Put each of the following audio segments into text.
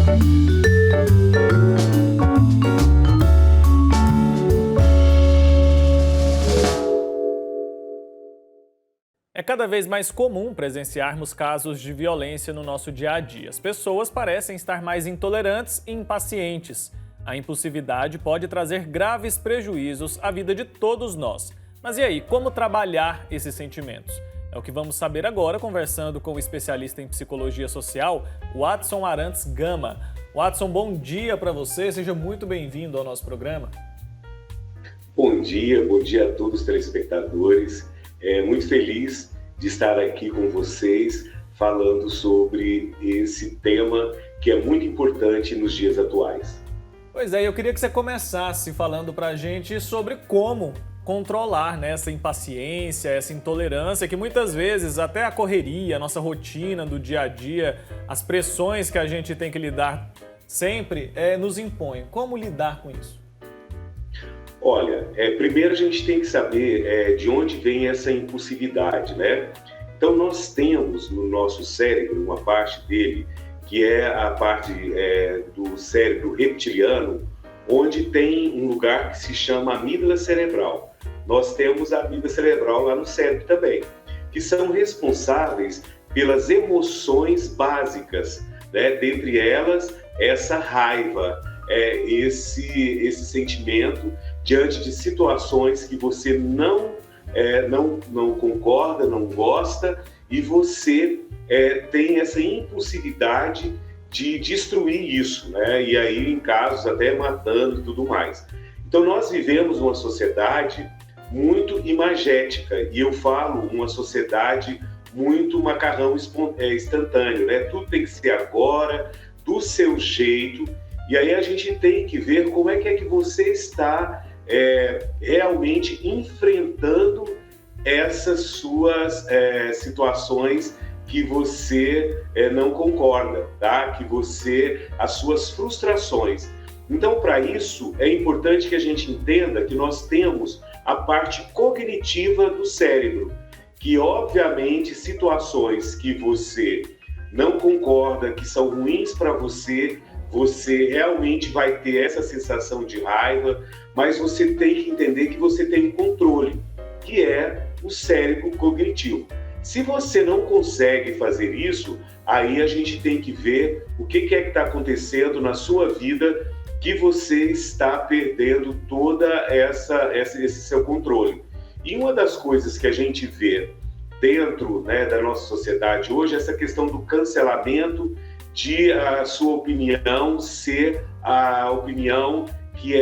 É cada vez mais comum presenciarmos casos de violência no nosso dia a dia. As pessoas parecem estar mais intolerantes e impacientes. A impulsividade pode trazer graves prejuízos à vida de todos nós. Mas e aí, como trabalhar esses sentimentos? É o que vamos saber agora, conversando com o especialista em psicologia social, Watson Arantes Gama. Watson, bom dia para você, seja muito bem-vindo ao nosso programa. Bom dia a todos os telespectadores. Muito feliz de estar aqui com vocês falando sobre esse tema que é muito importante nos dias atuais. Pois é, eu queria que você começasse falando para a gente sobre como controlar, essa impaciência, essa intolerância que muitas vezes até a correria, a nossa rotina do dia a dia, as pressões que a gente tem que lidar sempre nos impõem. Como lidar com isso? Olha, primeiro a gente tem que saber de onde vem essa impulsividade, né? Então nós temos no nosso cérebro uma parte dele que é a parte do cérebro reptiliano, onde tem um lugar que se chama amígdala cerebral. Nós temos a amígdala cerebral lá no cérebro também, que são responsáveis pelas emoções básicas, né? Dentre elas, essa raiva, esse sentimento diante de situações que você não concorda, não gosta, e você tem essa impulsividade de destruir isso, né? E aí em casos até matando e tudo mais. Então nós vivemos uma sociedade muito imagética, e eu falo uma sociedade muito macarrão instantâneo, né? Tudo tem que ser agora, do seu jeito, e aí a gente tem que ver como é que você está realmente enfrentando essas suas situações que você não concorda, tá? As suas frustrações. Então, para isso, é importante que a gente entenda que nós temos a parte cognitiva do cérebro, que obviamente situações que você não concorda, que são ruins para você realmente vai ter essa sensação de raiva, mas você tem que entender que você tem um controle, que é o cérebro cognitivo. Se você não consegue fazer isso, aí a gente tem que ver o que é que está acontecendo na sua vida que você está perdendo toda esse seu controle. E uma das coisas que a gente vê dentro, da nossa sociedade hoje é essa questão do cancelamento, de a sua opinião ser a opinião que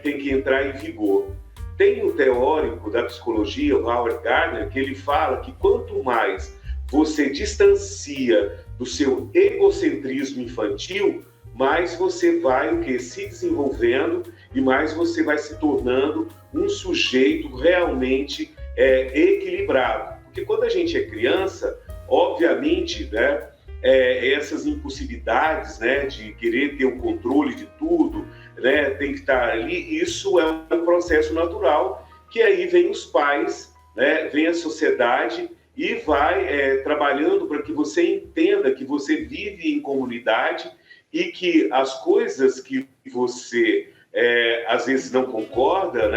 tem que entrar em vigor. Tem um teórico da psicologia, o Howard Gardner, que ele fala que quanto mais você distancia do seu egocentrismo infantil, mais você vai se desenvolvendo e mais você vai se tornando um sujeito realmente equilibrado. Porque quando a gente é criança, obviamente, essas impulsividades, de querer ter o controle de tudo, tem que estar ali, isso é um processo natural, que aí vem os pais, vem a sociedade e vai trabalhando para que você entenda que você vive em comunidade e que as coisas que você às vezes não concorda,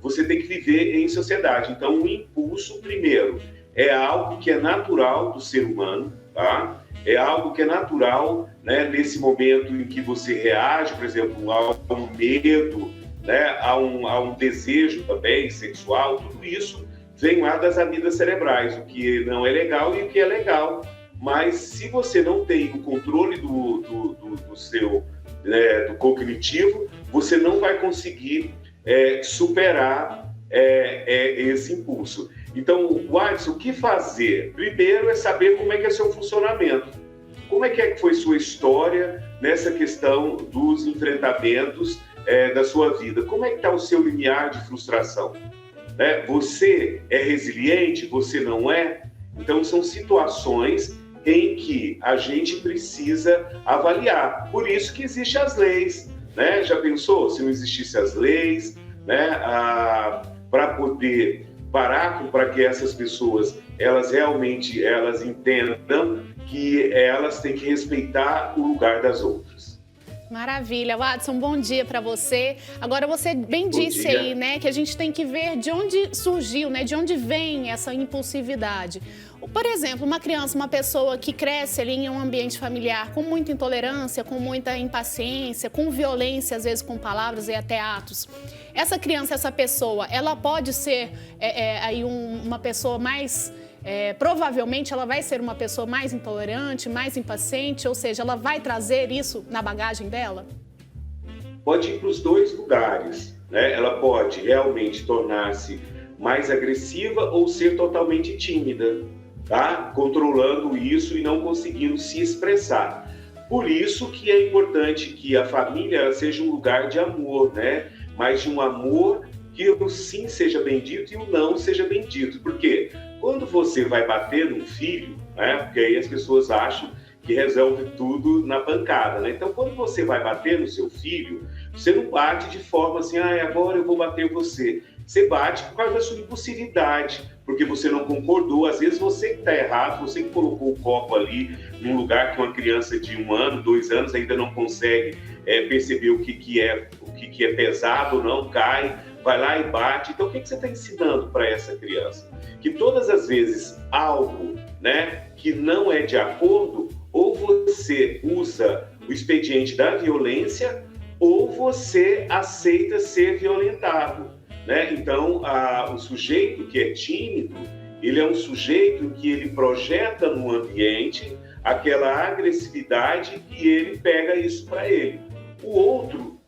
você tem que viver em sociedade. Então, o impulso, primeiro, é algo que é natural do ser humano, tá? É algo que é natural, nesse momento em que você reage, por exemplo, a um medo, a um desejo também sexual, tudo isso vem lá das amígdalas cerebrais, o que não é legal e o que é legal. Mas se você não tem o controle do seu do cognitivo, você não vai conseguir superar esse impulso. Então, Watson, o que fazer? Primeiro é saber como é que é seu funcionamento. Como é que foi sua história nessa questão dos enfrentamentos da sua vida? Como é que está o seu limiar de frustração? Você é resiliente? Você não é? Então, são situações em que a gente precisa avaliar. Por isso que existem as leis, Já pensou se não existissem as leis, para poder parar para que essas pessoas elas entendam que elas têm que respeitar o lugar das outras. Maravilha. Watson, bom dia para você. Agora, você bem disse aí, né, que a gente tem que ver de onde surgiu, né, de onde vem essa impulsividade. Por exemplo, uma criança, uma pessoa que cresce ali em um ambiente familiar com muita intolerância, com muita impaciência, com violência, às vezes com palavras e até atos. Essa criança, essa pessoa, ela pode ser aí uma pessoa mais... provavelmente ela vai ser uma pessoa mais intolerante, mais impaciente, ou seja, ela vai trazer isso na bagagem dela? Pode ir para os dois lugares, né? Ela pode realmente tornar-se mais agressiva ou ser totalmente tímida, tá? Controlando isso e não conseguindo se expressar. Por isso que é importante que a família seja um lugar de amor, né? Mas de um amor que o sim seja bem dito e o não seja bem dito. Por quê? Quando você vai bater num filho, né? Porque aí as pessoas acham que resolve tudo na pancada, né? Então, quando você vai bater no seu filho, você não bate de forma assim, agora eu vou bater você. Você bate por causa da sua impulsividade, porque você não concordou. Às vezes você que está errado, você que colocou o copo ali num lugar que uma criança de 1 ano, 2 anos ainda não consegue perceber o que é pesado ou não, cai, vai lá e bate. Então, o que você está ensinando para essa criança? Que todas as vezes algo, né, que não é de acordo, ou você usa o expediente da violência, ou você aceita ser violentado, né? Então, o sujeito que é tímido, ele é um sujeito que ele projeta no ambiente aquela agressividade e ele pega isso para ele. O outro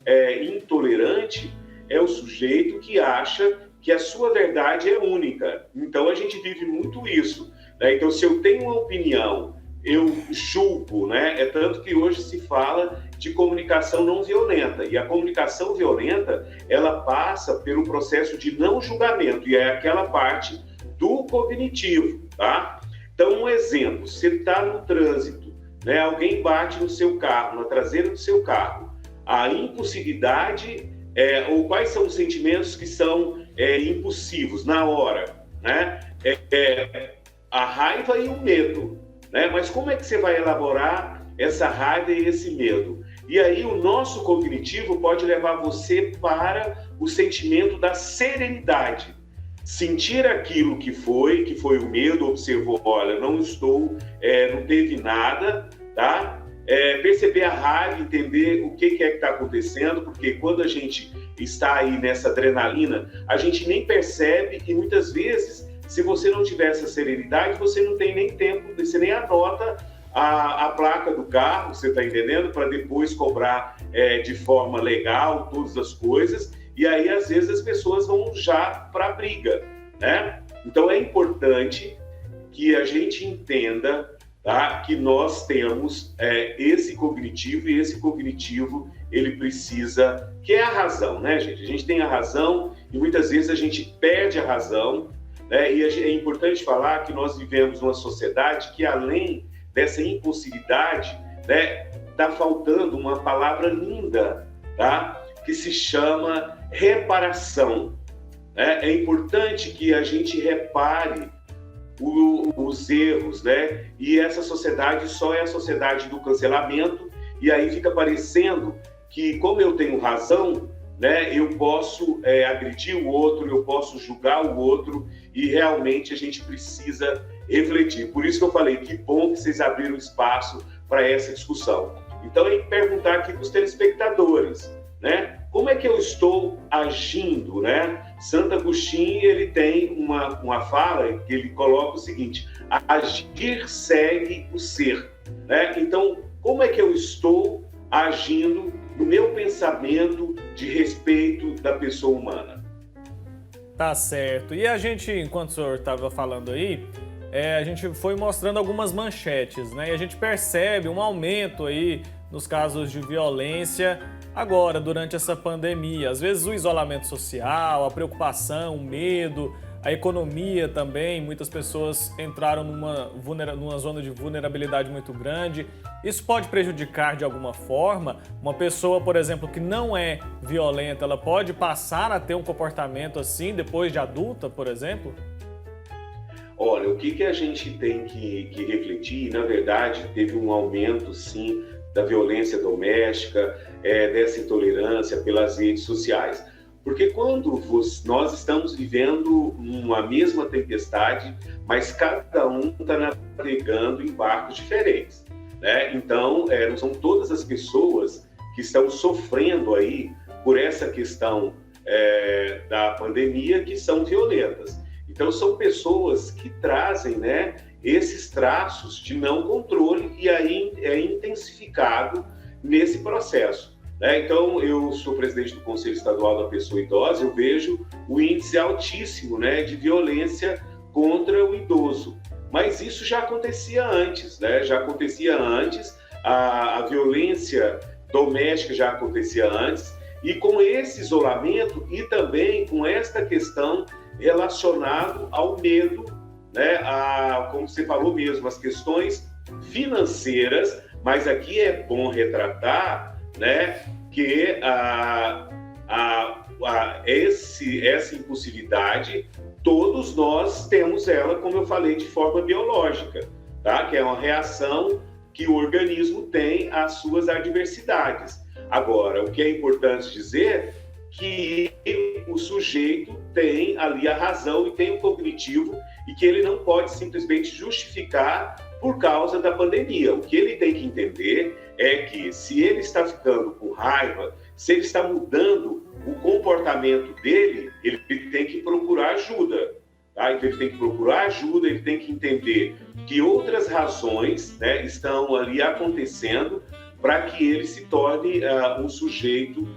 intolerante é o sujeito que acha que a sua verdade é única. Então, a gente vive muito isso, né? Então, se eu tenho uma opinião, eu julgo, né? É tanto que hoje se fala de comunicação não violenta. E a comunicação violenta, ela passa pelo processo de não julgamento, e é aquela parte do cognitivo, tá? Então, um exemplo, você está no trânsito, né? Alguém bate no seu carro, na traseira do seu carro. A impulsividade, ou quais são os sentimentos que são impulsivos na hora, né? A raiva e o medo, né? Mas como é que você vai elaborar essa raiva e esse medo? E aí o nosso cognitivo pode levar você para o sentimento da serenidade. Sentir aquilo que foi o medo, observou, olha, não teve nada, tá? Perceber a raiva, entender o que é que está acontecendo, porque quando a gente está aí nessa adrenalina, a gente nem percebe e muitas vezes, se você não tiver essa serenidade, você não tem nem tempo, você nem anota a placa do carro, você está entendendo? Para depois cobrar de forma legal todas as coisas, e aí às vezes as pessoas vão já para a briga, né? Então é importante que a gente entenda, tá, que nós temos esse cognitivo, e esse cognitivo ele precisa, que é a razão, né, gente? A gente tem a razão e muitas vezes a gente perde a razão, né? E é importante falar que nós vivemos numa sociedade que, além dessa impulsividade, né, está faltando uma palavra linda, tá? Que se chama reparação, né? É importante que a gente repare os erros, né? E essa sociedade só é a sociedade do cancelamento, e aí fica parecendo que, como eu tenho razão, né, eu posso agredir o outro, eu posso julgar o outro, e realmente a gente precisa refletir. Por isso que eu falei, que bom que vocês abriram espaço para essa discussão. Então, é perguntar aqui para os telespectadores, né? Como é que eu estou agindo, né? Santo Agostinho, ele tem uma fala que ele coloca o seguinte: agir segue o ser, né? Então, como é que eu estou agindo no meu pensamento de respeito da pessoa humana? Tá certo. E a gente, enquanto o senhor estava falando aí, a gente foi mostrando algumas manchetes, né? E a gente percebe um aumento aí nos casos de violência agora, durante essa pandemia. Às vezes o isolamento social, a preocupação, o medo, a economia também. Muitas pessoas entraram numa zona de vulnerabilidade muito grande. Isso pode prejudicar de alguma forma? Uma pessoa, por exemplo, que não é violenta, ela pode passar a ter um comportamento assim depois de adulta, por exemplo? Olha, o que a gente tem que refletir, na verdade, teve um aumento, sim, da violência doméstica, dessa intolerância pelas redes sociais. Porque quando nós estamos vivendo uma mesma tempestade, mas cada um está navegando em barcos diferentes, né? Então, não são todas as pessoas que estão sofrendo aí por essa questão da pandemia que são violentas. Então, são pessoas que trazem, né, esses traços de não controle e aí é intensificado nesse processo. Então, eu sou presidente do Conselho Estadual da Pessoa Idosa, eu vejo o índice altíssimo, né, de violência contra o idoso. Mas isso já acontecia antes, né? Já acontecia antes, a violência doméstica já acontecia antes, e com esse isolamento e também com esta questão relacionada ao medo, né? Como você falou mesmo, as questões financeiras, mas aqui é bom retratar, né, que essa impulsividade, todos nós temos ela, como eu falei, de forma biológica, tá? Que é uma reação que o organismo tem às suas adversidades. Agora, o que é importante dizer que o sujeito tem ali a razão e tem o cognitivo e que ele não pode simplesmente justificar por causa da pandemia. O que ele tem que entender é que se ele está ficando com raiva, se ele está mudando o comportamento dele, ele tem que procurar ajuda. Tá? Então, ele tem que procurar ajuda, ele tem que entender que outras razões, né, estão ali acontecendo para que ele se torne um sujeito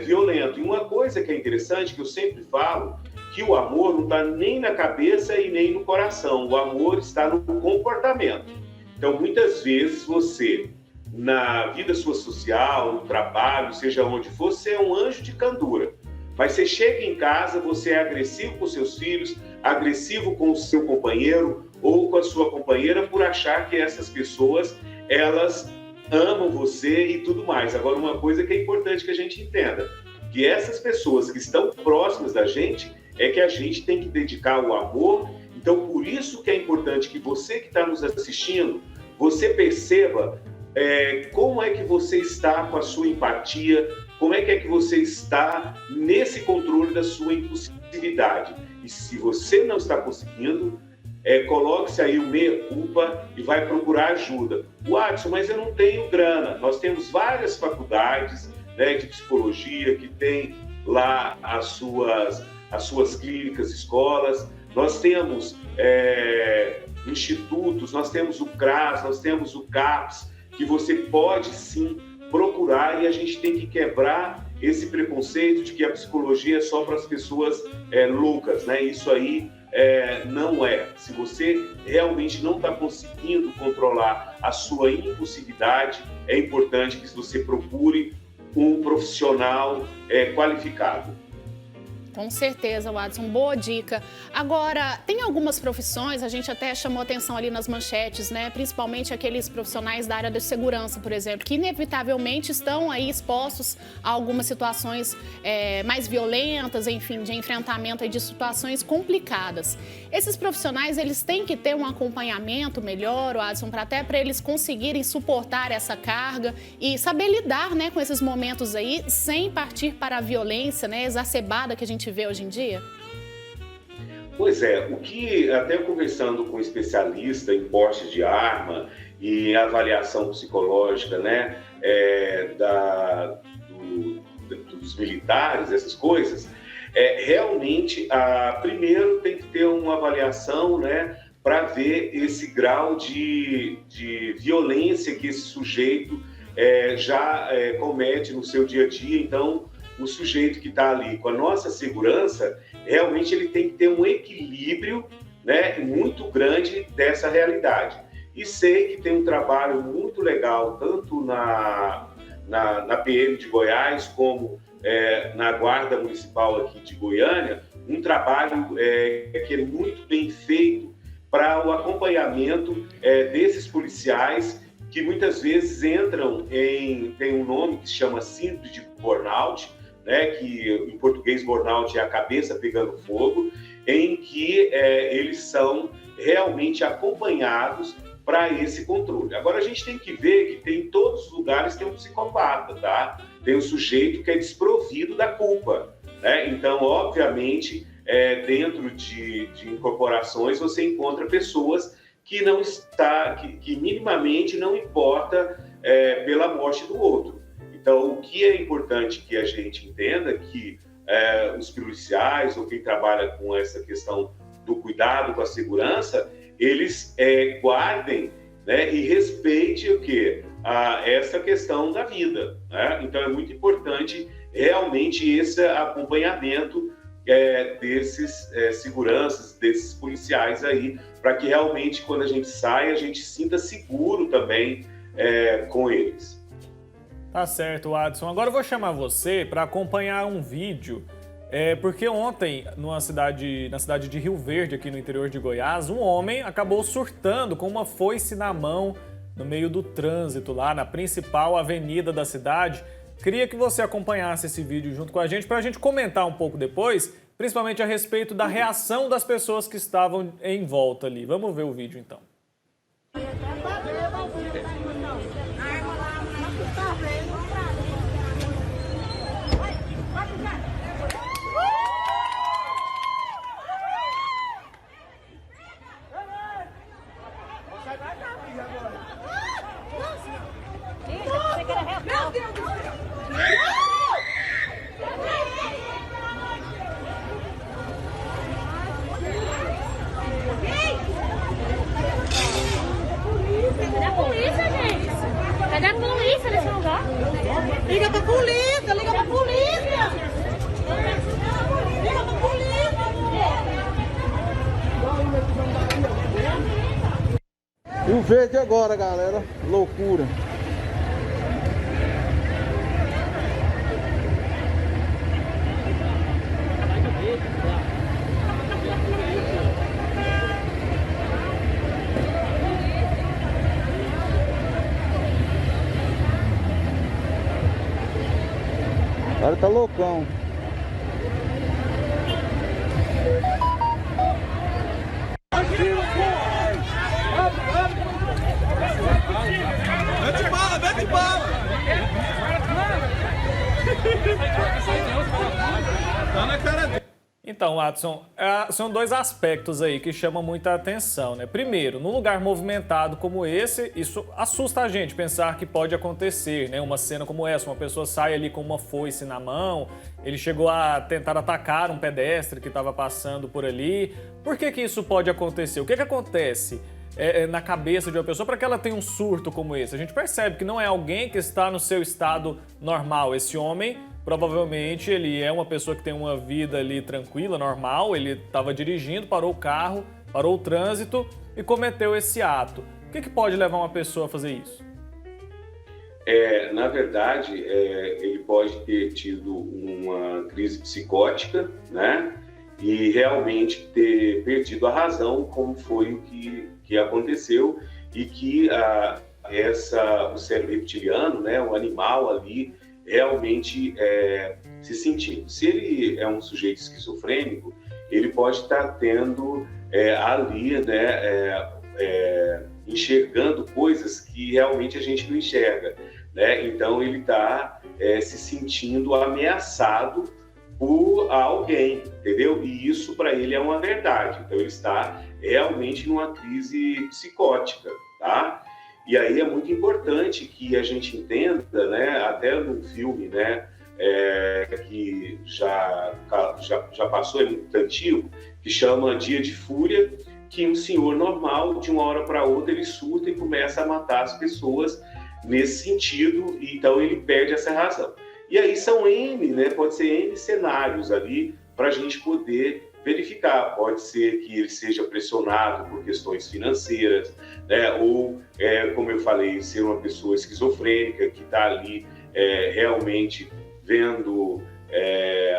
violento. E uma coisa que é interessante, que eu sempre falo, que o amor não está nem na cabeça e nem no coração. O amor está no comportamento. Então, muitas vezes você, na vida sua social, no trabalho, seja onde for, você é um anjo de candura. Mas você chega em casa, você é agressivo com seus filhos, agressivo com o seu companheiro ou com a sua companheira por achar que essas pessoas, elas amam você e tudo mais. Agora, uma coisa que é importante que a gente entenda, que essas pessoas que estão próximas da gente, é que a gente tem que dedicar o amor. Então, por isso que é importante que você que está nos assistindo, você perceba como é que você está com a sua empatia, como é que você está nesse controle da sua impulsividade. E se você não está conseguindo, coloque-se aí o meia-culpa e vai procurar ajuda. Watson, mas eu não tenho grana. Nós temos várias faculdades, né, de psicologia que tem lá as suas clínicas, escolas. Nós temos institutos, nós temos o CRAS, nós temos o CAPS, que você pode sim procurar, e a gente tem que quebrar esse preconceito de que a psicologia é só para as pessoas loucas, né? Isso aí não é. Se você realmente não está conseguindo controlar a sua impulsividade, é importante que você procure um profissional qualificado. Com certeza, Watson, boa dica. Agora, tem algumas profissões, a gente até chamou atenção ali nas manchetes, né? Principalmente aqueles profissionais da área de segurança, por exemplo, que inevitavelmente estão aí expostos a algumas situações mais violentas, enfim, de enfrentamento aí de situações complicadas. Esses profissionais, eles têm que ter um acompanhamento melhor, Watson, até para eles conseguirem suportar essa carga e saber lidar, né, com esses momentos aí, sem partir para a violência, né, exacerbada que a gente vê hoje em dia? Pois é, o que, até conversando com especialista em porte de arma e avaliação psicológica, né, dos militares, essas coisas, realmente, primeiro tem que ter uma avaliação, né, para ver esse grau de violência que esse sujeito já comete no seu dia a dia. Então, o sujeito que está ali com a nossa segurança, realmente ele tem que ter um equilíbrio, né, muito grande dessa realidade. E sei que tem um trabalho muito legal, tanto na PM de Goiás, como na Guarda Municipal aqui de Goiânia, um trabalho que é muito bem feito para o acompanhamento desses policiais que muitas vezes entram tem um nome que se chama síndrome de burnout, né, que em português burnout é a cabeça pegando fogo, em que eles são realmente acompanhados para esse controle. Agora, a gente tem que ver que tem, em todos os lugares tem um psicopata, tá? Tem um sujeito que é desprovido da culpa, né? Então, obviamente, dentro de incorporações, você encontra pessoas que não está, que minimamente não importa pela morte do outro. Então, o que é importante que a gente entenda que os policiais ou quem trabalha com essa questão do cuidado com a segurança, eles guardem, né, e respeitem o quê? Essa questão da vida, né? Então, é muito importante realmente esse acompanhamento desses seguranças, desses policiais aí, para que realmente, quando a gente sai, a gente se sinta seguro também com eles. Tá certo, Adson. Agora eu vou chamar você para acompanhar um vídeo, porque ontem, na cidade de Rio Verde, aqui no interior de Goiás, um homem acabou surtando com uma foice na mão no meio do trânsito, lá na principal avenida da cidade. Queria que você acompanhasse esse vídeo junto com a gente, para a gente comentar um pouco depois, principalmente a respeito da reação das pessoas que estavam em volta ali. Vamos ver o vídeo, então. Meu Deus do céu! Cadê a polícia, gente? Cadê a polícia nesse lugar? Liga pra polícia, liga pra polícia! Liga pra polícia! E o verde agora, galera. Loucura. O cara tá loucão. Mete bala, mete bala! Tá na cara dele. Então, Adson, são dois aspectos aí que chamam muita atenção, né? Primeiro, num lugar movimentado como esse, isso assusta a gente pensar que pode acontecer, né? Uma cena como essa, uma pessoa sai ali com uma foice na mão, ele chegou a tentar atacar um pedestre que estava passando por ali. Por que que isso pode acontecer? O que que acontece na cabeça de uma pessoa para que ela tenha um surto como esse? A gente percebe que não é alguém que está no seu estado normal. Esse homem, provavelmente, ele é uma pessoa que tem uma vida ali tranquila, normal, ele estava dirigindo, parou o carro, parou o trânsito e cometeu esse ato. O que que pode levar uma pessoa a fazer isso? Na verdade, ele pode ter tido uma crise psicótica, né? E realmente ter perdido a razão, como foi o que aconteceu, e que o cérebro reptiliano, né, o animal ali, realmente se sentindo. Se ele é um sujeito esquizofrênico, ele pode estar tendo ali, né, enxergando coisas que realmente a gente não enxerga, né? Então ele está se sentindo ameaçado por alguém, entendeu? E isso para ele é uma verdade. Então ele está realmente numa crise psicótica, tá? E aí é muito importante que a gente entenda, né, até no filme, né, que já passou, é muito antigo, que chama Dia de Fúria, que um senhor normal, de uma hora para outra, ele surta e começa a matar as pessoas nesse sentido, e então ele perde essa razão. E aí são né, pode ser N cenários ali para a gente poder verificar. Pode ser que ele seja pressionado por questões financeiras, né, ou, como eu falei, ser uma pessoa esquizofrênica que está ali realmente vendo,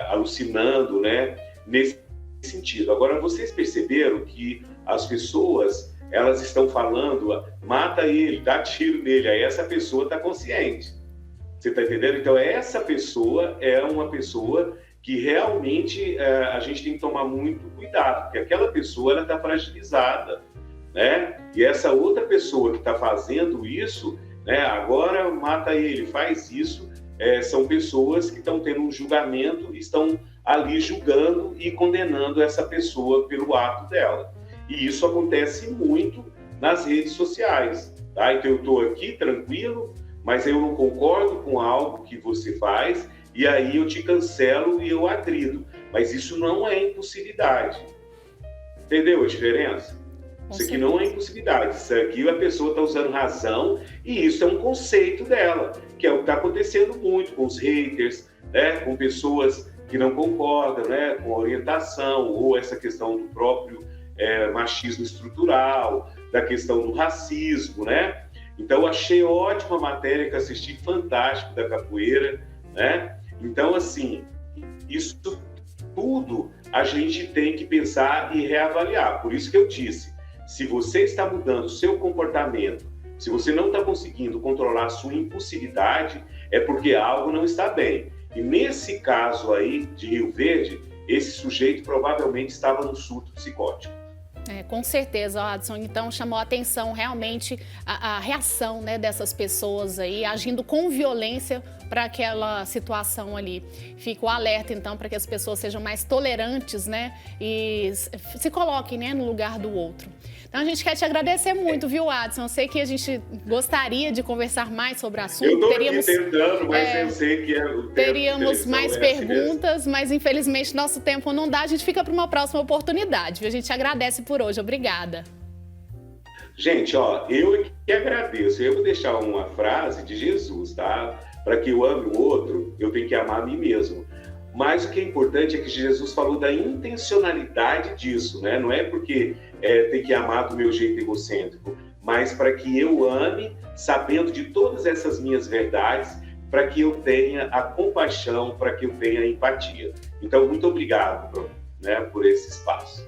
alucinando, né, nesse sentido. Agora, vocês perceberam que as pessoas, elas estão falando, mata ele, dá tiro nele, aí essa pessoa está consciente. Você está entendendo? Então, essa pessoa é uma pessoa que realmente a gente tem que tomar muito cuidado, porque aquela pessoa está fragilizada, né? E essa outra pessoa que está fazendo isso, né? Agora mata ele, faz isso. São pessoas que estão tendo um julgamento, estão ali julgando e condenando essa pessoa pelo ato dela. E isso acontece muito nas redes sociais, tá? Então eu estou aqui tranquilo, mas eu não concordo com algo que você faz, e aí eu te cancelo e eu agrido. Mas isso não é impulsividade. Entendeu a diferença? Isso aqui não é impulsividade. Isso aqui a pessoa está usando razão, e isso é um conceito dela, que é o que está acontecendo muito com os haters, né? Com pessoas que não concordam, né? Com a orientação, ou essa questão do próprio machismo estrutural, da questão do racismo, né? Então, achei ótima a matéria que assisti, fantástico, da capoeira, né? Então, assim, isso tudo a gente tem que pensar e reavaliar. Por isso que eu disse, se você está mudando o seu comportamento, se você não está conseguindo controlar a sua impulsividade, é porque algo não está bem. E nesse caso aí de Rio Verde, esse sujeito provavelmente estava no surto psicótico. Com certeza, Adson. Então, chamou a atenção realmente a reação, né, dessas pessoas aí, agindo com violência para aquela situação ali. Fica o alerta, então, para que as pessoas sejam mais tolerantes, né, e se coloquem, né, no lugar do outro. Então, a gente quer te agradecer muito, viu, Adson? Eu sei que a gente gostaria de conversar mais sobre o assunto. Eu estou aqui tentando, mas eu sei que o tempo teríamos mais perguntas, mas infelizmente nosso tempo não dá. A gente fica para uma próxima oportunidade, viu? A gente agradece por hoje. Obrigada. Gente, ó, eu que agradeço. Eu vou deixar uma frase de Jesus, tá? Para que eu ame o outro, eu tenho que amar a mim mesmo. Mas o que é importante é que Jesus falou da intencionalidade disso, né? Não é porque tem que amar do meu jeito egocêntrico, mas para que eu ame, sabendo de todas essas minhas verdades, para que eu tenha a compaixão, para que eu tenha a empatia. Então, muito obrigado, né, por esse espaço.